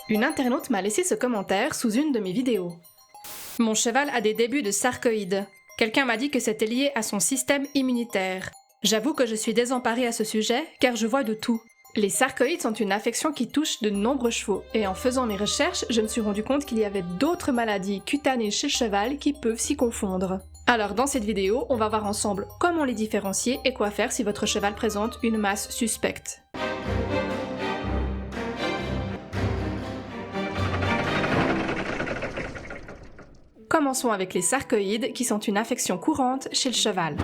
Une internaute m'a laissé ce commentaire sous une de mes vidéos. Mon cheval a des débuts de sarcoïde. Quelqu'un m'a dit que c'était lié à son système immunitaire. J'avoue que je suis désemparée à ce sujet car je vois de tout. Les sarcoïdes sont une affection qui touche de nombreux chevaux et en faisant mes recherches, je me suis rendu compte qu'il y avait d'autres maladies cutanées chez le cheval qui peuvent s'y confondre. Alors dans cette vidéo, on va voir ensemble comment les différencier et quoi faire si votre cheval présente une masse suspecte. Commençons avec les sarcoïdes qui sont une affection courante chez le cheval.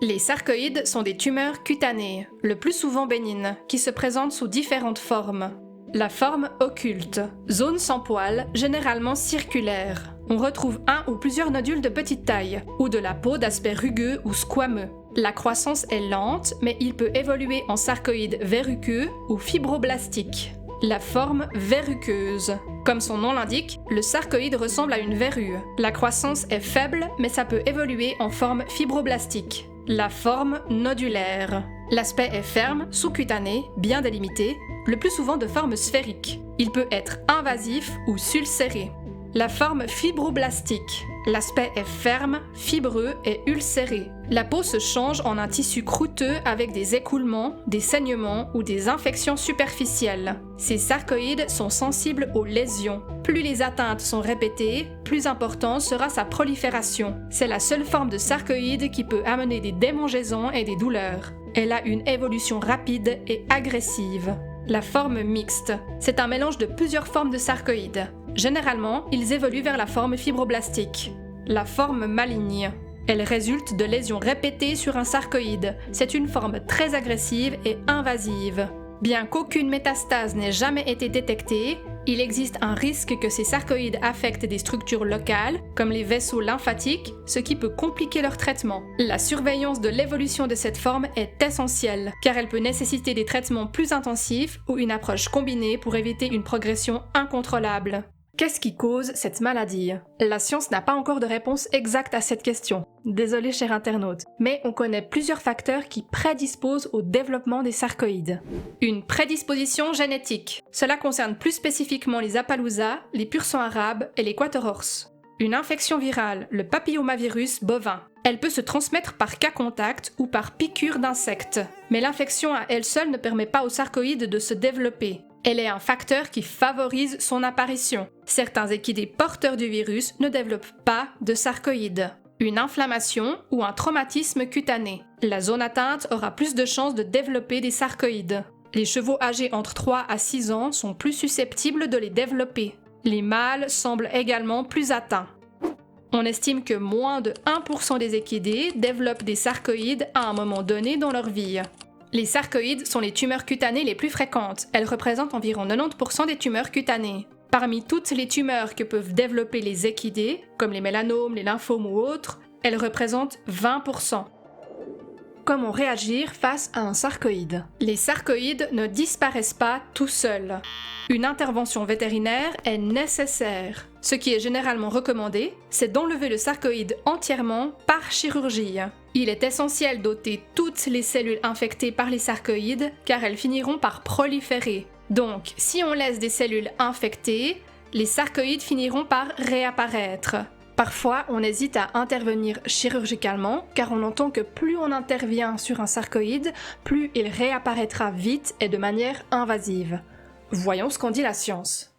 Les sarcoïdes sont des tumeurs cutanées, le plus souvent bénignes, qui se présentent sous différentes formes. La forme occulte, zone sans poils, généralement circulaire. On retrouve un ou plusieurs nodules de petite taille, ou de la peau d'aspect rugueux ou squameux. La croissance est lente, mais il peut évoluer en sarcoïde verruqueux ou fibroblastique. La forme verruqueuse. Comme son nom l'indique, le sarcoïde ressemble à une verrue. La croissance est faible, mais ça peut évoluer en forme fibroblastique. La forme nodulaire. L'aspect est ferme, sous-cutané, bien délimité, le plus souvent de forme sphérique. Il peut être invasif ou sulcéré. La forme fibroblastique. L'aspect est ferme, fibreux et ulcéré. La peau se change en un tissu croûteux avec des écoulements, des saignements ou des infections superficielles. Ces sarcoïdes sont sensibles aux lésions. Plus les atteintes sont répétées, plus important sera sa prolifération. C'est la seule forme de sarcoïde qui peut amener des démangeaisons et des douleurs. Elle a une évolution rapide et agressive. La forme mixte. C'est un mélange de plusieurs formes de sarcoïdes. Généralement, ils évoluent vers la forme fibroblastique. La forme maligne. Elle résulte de lésions répétées sur un sarcoïde. C'est une forme très agressive et invasive. Bien qu'aucune métastase n'ait jamais été détectée, il existe un risque que ces sarcoïdes affectent des structures locales, comme les vaisseaux lymphatiques, ce qui peut compliquer leur traitement. La surveillance de l'évolution de cette forme est essentielle, car elle peut nécessiter des traitements plus intensifs ou une approche combinée pour éviter une progression incontrôlable. Qu'est-ce qui cause cette maladie? La science n'a pas encore de réponse exacte à cette question. Désolé cher internaute, mais on connaît plusieurs facteurs qui prédisposent au développement des sarcoïdes. Une prédisposition génétique. Cela concerne plus spécifiquement les Appaloosa, les pur-sang arabes et les Quarter Horse. Une infection virale, le papillomavirus bovin. Elle peut se transmettre par cas contact ou par piqûre d'insectes. Mais l'infection à elle seule ne permet pas au sarcoïde de se développer. Elle est un facteur qui favorise son apparition. Certains équidés porteurs du virus ne développent pas de sarcoïdes. Une inflammation ou un traumatisme cutané. La zone atteinte aura plus de chances de développer des sarcoïdes. Les chevaux âgés entre 3 à 6 ans sont plus susceptibles de les développer. Les mâles semblent également plus atteints. On estime que moins de 1% des équidés développent des sarcoïdes à un moment donné dans leur vie. Les sarcoïdes sont les tumeurs cutanées les plus fréquentes. Elles représentent environ 90% des tumeurs cutanées. Parmi toutes les tumeurs que peuvent développer les équidés, comme les mélanomes, les lymphomes ou autres, elles représentent 20%. Comment réagir face à un sarcoïde? Les sarcoïdes ne disparaissent pas tout seuls. Une intervention vétérinaire est nécessaire. Ce qui est généralement recommandé, c'est d'enlever le sarcoïde entièrement par chirurgie. Il est essentiel d'ôter toutes les cellules infectées par les sarcoïdes car elles finiront par proliférer. Donc, si on laisse des cellules infectées, les sarcoïdes finiront par réapparaître. Parfois, on hésite à intervenir chirurgicalement car on entend que plus on intervient sur un sarcoïde, plus il réapparaîtra vite et de manière invasive. Voyons ce qu'en dit la science.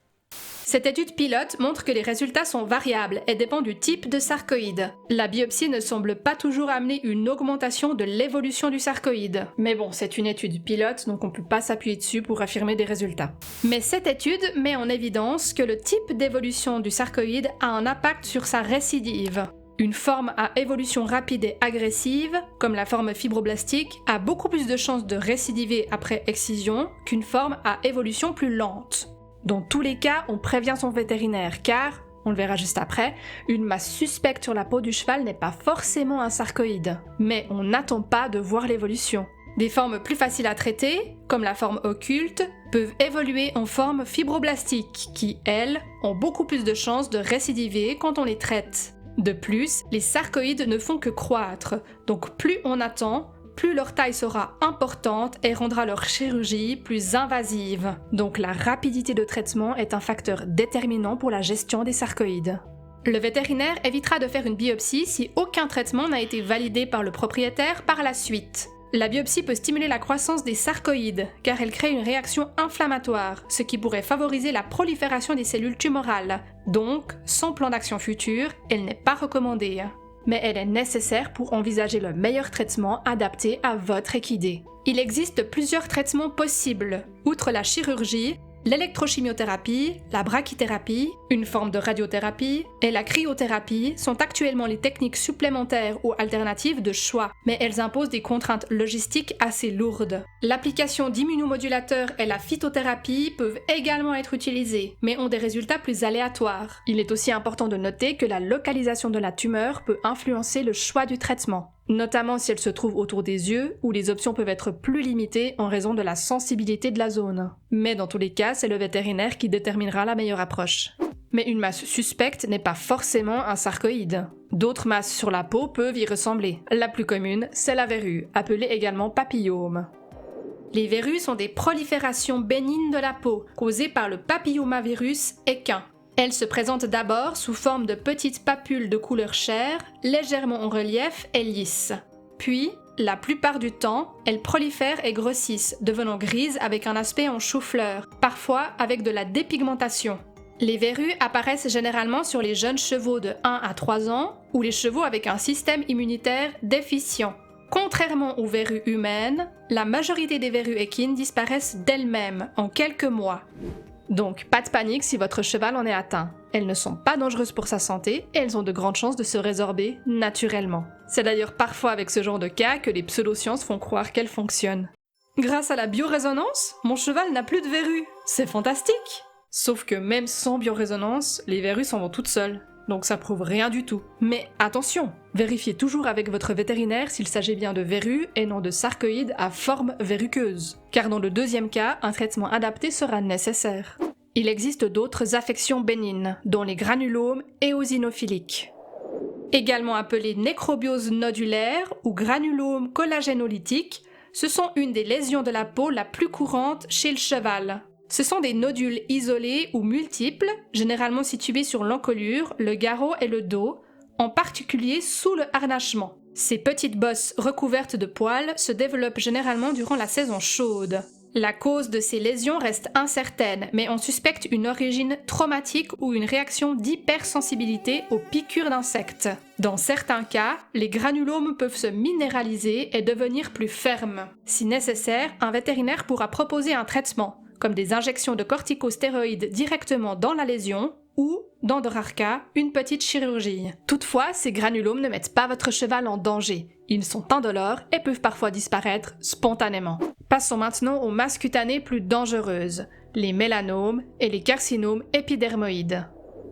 Cette étude pilote montre que les résultats sont variables et dépendent du type de sarcoïde. La biopsie ne semble pas toujours amener une augmentation de l'évolution du sarcoïde. Mais bon, c'est une étude pilote, donc on ne peut pas s'appuyer dessus pour affirmer des résultats. Mais cette étude met en évidence que le type d'évolution du sarcoïde a un impact sur sa récidive. Une forme à évolution rapide et agressive, comme la forme fibroblastique, a beaucoup plus de chances de récidiver après excision qu'une forme à évolution plus lente. Dans tous les cas, on prévient son vétérinaire car, on le verra juste après, une masse suspecte sur la peau du cheval n'est pas forcément un sarcoïde. Mais on n'attend pas de voir l'évolution. Des formes plus faciles à traiter, comme la forme occulte, peuvent évoluer en forme fibroblastique, qui, elles, ont beaucoup plus de chances de récidiver quand on les traite. De plus, les sarcoïdes ne font que croître, donc plus on attend, plus leur taille sera importante et rendra leur chirurgie plus invasive. Donc la rapidité de traitement est un facteur déterminant pour la gestion des sarcoïdes. Le vétérinaire évitera de faire une biopsie si aucun traitement n'a été validé par le propriétaire par la suite. La biopsie peut stimuler la croissance des sarcoïdes, car elle crée une réaction inflammatoire, ce qui pourrait favoriser la prolifération des cellules tumorales. Donc, sans plan d'action futur, elle n'est pas recommandée. Mais elle est nécessaire pour envisager le meilleur traitement adapté à votre équidé. Il existe plusieurs traitements possibles. Outre la chirurgie, l'électrochimiothérapie, la brachythérapie, une forme de radiothérapie et la cryothérapie sont actuellement les techniques supplémentaires ou alternatives de choix, mais elles imposent des contraintes logistiques assez lourdes. L'application d'immunomodulateurs et la phytothérapie peuvent également être utilisées, mais ont des résultats plus aléatoires. Il est aussi important de noter que la localisation de la tumeur peut influencer le choix du traitement, notamment si elle se trouve autour des yeux, où les options peuvent être plus limitées en raison de la sensibilité de la zone. Mais dans tous les cas, c'est le vétérinaire qui déterminera la meilleure approche. Mais une masse suspecte n'est pas forcément un sarcoïde. D'autres masses sur la peau peuvent y ressembler. La plus commune, c'est la verrue, appelée également papillome. Les verrues sont des proliférations bénignes de la peau, causées par le papillomavirus équin. Elles se présentent d'abord sous forme de petites papules de couleur chair, légèrement en relief et lisses. Puis, la plupart du temps, elles prolifèrent et grossissent, devenant grises avec un aspect en chou-fleur, parfois avec de la dépigmentation. Les verrues apparaissent généralement sur les jeunes chevaux de 1 à 3 ans ou les chevaux avec un système immunitaire déficient. Contrairement aux verrues humaines, la majorité des verrues équines disparaissent d'elles-mêmes en quelques mois. Donc, pas de panique si votre cheval en est atteint. Elles ne sont pas dangereuses pour sa santé et elles ont de grandes chances de se résorber naturellement. C'est d'ailleurs parfois avec ce genre de cas que les pseudosciences font croire qu'elles fonctionnent. Grâce à la biorésonance, mon cheval n'a plus de verrues. C'est fantastique! Sauf que même sans biorésonance, les verrues s'en vont toutes seules. Donc ça prouve rien du tout. Mais attention, vérifiez toujours avec votre vétérinaire s'il s'agit bien de verrues et non de sarcoïdes à forme verruqueuse. Car dans le deuxième cas, un traitement adapté sera nécessaire. Il existe d'autres affections bénignes, dont les granulomes éosinophiliques. Également appelés nécrobioses nodulaires ou granulomes collagénolytiques, ce sont une des lésions de la peau la plus courante chez le cheval. Ce sont des nodules isolés ou multiples, généralement situés sur l'encolure, le garrot et le dos, en particulier sous le harnachement. Ces petites bosses recouvertes de poils se développent généralement durant la saison chaude. La cause de ces lésions reste incertaine, mais on suspecte une origine traumatique ou une réaction d'hypersensibilité aux piqûres d'insectes. Dans certains cas, les granulomes peuvent se minéraliser et devenir plus fermes. Si nécessaire, un vétérinaire pourra proposer un traitement, comme des injections de corticostéroïdes directement dans la lésion ou, dans de rares cas, une petite chirurgie. Toutefois, ces granulomes ne mettent pas votre cheval en danger. Ils sont indolores et peuvent parfois disparaître spontanément. Passons maintenant aux masses cutanées plus dangereuses, les mélanomes et les carcinomes épidermoïdes.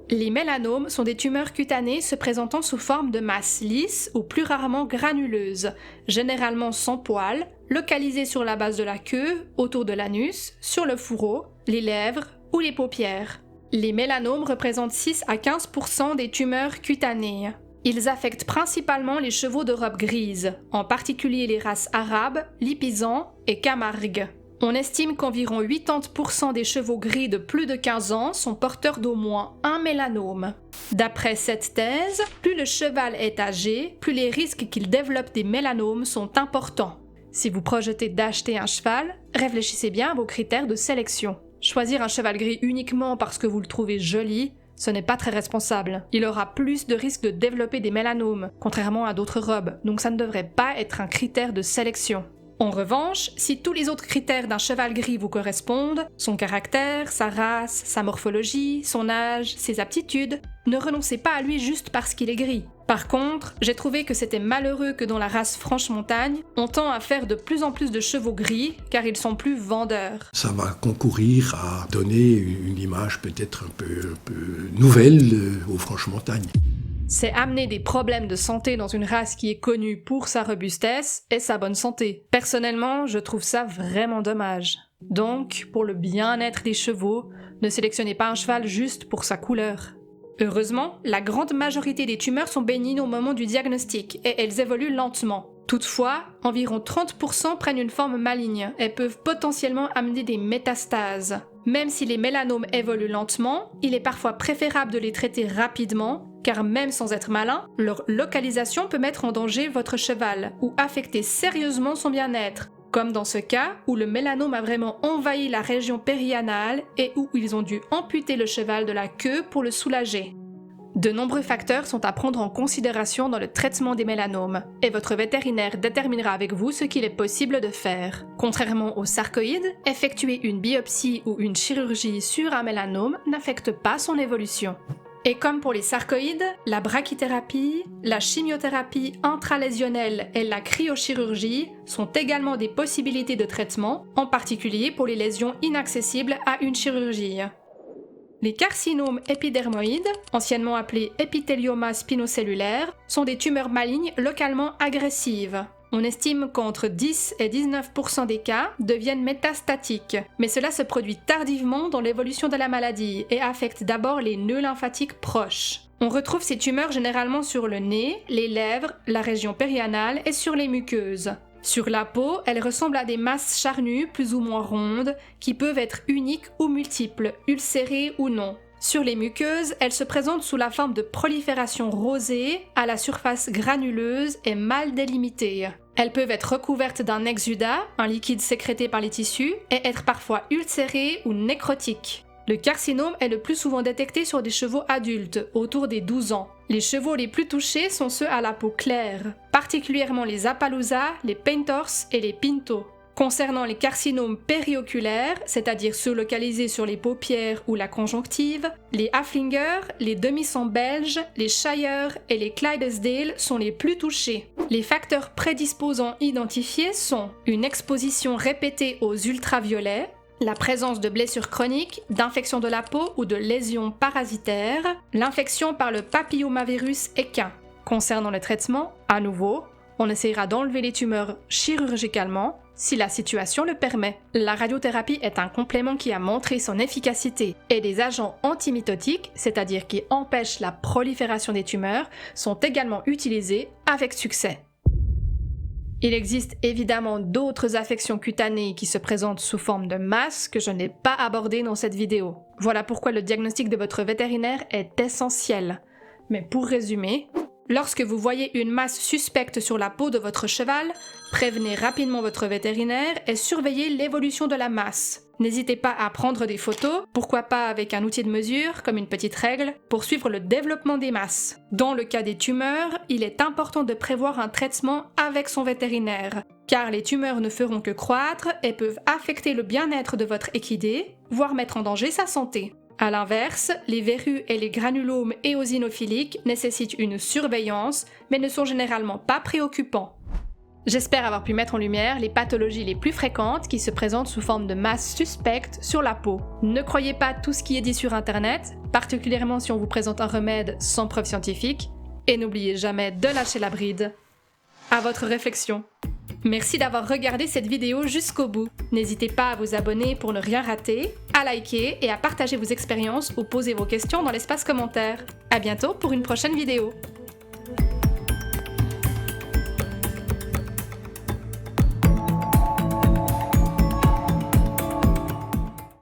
Les mélanomes sont des tumeurs cutanées se présentant sous forme de masses lisses ou plus rarement granuleuses, généralement sans poils, localisées sur la base de la queue, autour de l'anus, sur le fourreau, les lèvres ou les paupières. Les mélanomes représentent 6 à 15% des tumeurs cutanées. Ils affectent principalement les chevaux de robe grise, en particulier les races arabes, lipizzans et camargues. On estime qu'environ 80% des chevaux gris de plus de 15 ans sont porteurs d'au moins un mélanome. D'après cette thèse, plus le cheval est âgé, plus les risques qu'il développe des mélanomes sont importants. Si vous projetez d'acheter un cheval, réfléchissez bien à vos critères de sélection. Choisir un cheval gris uniquement parce que vous le trouvez joli, ce n'est pas très responsable. Il aura plus de risques de développer des mélanomes, contrairement à d'autres robes, donc ça ne devrait pas être un critère de sélection. En revanche, si tous les autres critères d'un cheval gris vous correspondent, son caractère, sa race, sa morphologie, son âge, ses aptitudes, ne renoncez pas à lui juste parce qu'il est gris. Par contre, j'ai trouvé que c'était malheureux que dans la race Franche-Montagne, on tend à faire de plus en plus de chevaux gris car ils sont plus vendeurs. Ça va concourir à donner une image peut-être un peu nouvelle aux Franche-Montagne. C'est amener des problèmes de santé dans une race qui est connue pour sa robustesse et sa bonne santé. Personnellement, je trouve ça vraiment dommage. Donc, pour le bien-être des chevaux, ne sélectionnez pas un cheval juste pour sa couleur. Heureusement, la grande majorité des tumeurs sont bénignes au moment du diagnostic et elles évoluent lentement. Toutefois, environ 30% prennent une forme maligne et peuvent potentiellement amener des métastases. Même si les mélanomes évoluent lentement, il est parfois préférable de les traiter rapidement, car même sans être malin, leur localisation peut mettre en danger votre cheval ou affecter sérieusement son bien-être, comme dans ce cas où le mélanome a vraiment envahi la région périanale et où ils ont dû amputer le cheval de la queue pour le soulager. De nombreux facteurs sont à prendre en considération dans le traitement des mélanomes, et votre vétérinaire déterminera avec vous ce qu'il est possible de faire. Contrairement aux sarcoïdes, effectuer une biopsie ou une chirurgie sur un mélanome n'affecte pas son évolution. Et comme pour les sarcoïdes, la brachythérapie, la chimiothérapie intralésionnelle et la cryochirurgie sont également des possibilités de traitement, en particulier pour les lésions inaccessibles à une chirurgie. Les carcinomes épidermoïdes, anciennement appelés épithéliomas spinocellulaires, sont des tumeurs malignes localement agressives. On estime qu'entre 10 et 19% des cas deviennent métastatiques, mais cela se produit tardivement dans l'évolution de la maladie et affecte d'abord les nœuds lymphatiques proches. On retrouve ces tumeurs généralement sur le nez, les lèvres, la région périanale et sur les muqueuses. Sur la peau, elles ressemblent à des masses charnues plus ou moins rondes qui peuvent être uniques ou multiples, ulcérées ou non. Sur les muqueuses, elles se présentent sous la forme de prolifération rosée, à la surface granuleuse et mal délimitée. Elles peuvent être recouvertes d'un exudat, un liquide sécrété par les tissus, et être parfois ulcérées ou nécrotiques. Le carcinome est le plus souvent détecté sur des chevaux adultes, autour des 12 ans. Les chevaux les plus touchés sont ceux à la peau claire, particulièrement les Appaloosa, les Painters et les Pinto. Concernant les carcinomes périoculaires, c'est-à-dire ceux localisés sur les paupières ou la conjonctive, les Haflinger, les demi-sangs belges, les Shire et les Clydesdale sont les plus touchés. Les facteurs prédisposants identifiés sont une exposition répétée aux ultraviolets, la présence de blessures chroniques, d'infections de la peau ou de lésions parasitaires, l'infection par le papillomavirus équin. Concernant le traitement, à nouveau, on essaiera d'enlever les tumeurs chirurgicalement si la situation le permet. La radiothérapie est un complément qui a montré son efficacité et des agents antimitotiques, c'est-à-dire qui empêchent la prolifération des tumeurs, sont également utilisés avec succès. Il existe évidemment d'autres affections cutanées qui se présentent sous forme de masses que je n'ai pas abordées dans cette vidéo. Voilà pourquoi le diagnostic de votre vétérinaire est essentiel. Mais pour résumer, lorsque vous voyez une masse suspecte sur la peau de votre cheval, prévenez rapidement votre vétérinaire et surveillez l'évolution de la masse. N'hésitez pas à prendre des photos, pourquoi pas avec un outil de mesure, comme une petite règle, pour suivre le développement des masses. Dans le cas des tumeurs, il est important de prévoir un traitement avec son vétérinaire, car les tumeurs ne feront que croître et peuvent affecter le bien-être de votre équidé, voire mettre en danger sa santé. A l'inverse, les verrues et les granulomes éosinophiliques nécessitent une surveillance, mais ne sont généralement pas préoccupants. J'espère avoir pu mettre en lumière les pathologies les plus fréquentes qui se présentent sous forme de masses suspectes sur la peau. Ne croyez pas tout ce qui est dit sur internet, particulièrement si on vous présente un remède sans preuve scientifique, et n'oubliez jamais de lâcher la bride. À votre réflexion. Merci d'avoir regardé cette vidéo jusqu'au bout. N'hésitez pas à vous abonner pour ne rien rater, à liker et à partager vos expériences ou poser vos questions dans l'espace commentaire. À bientôt pour une prochaine vidéo.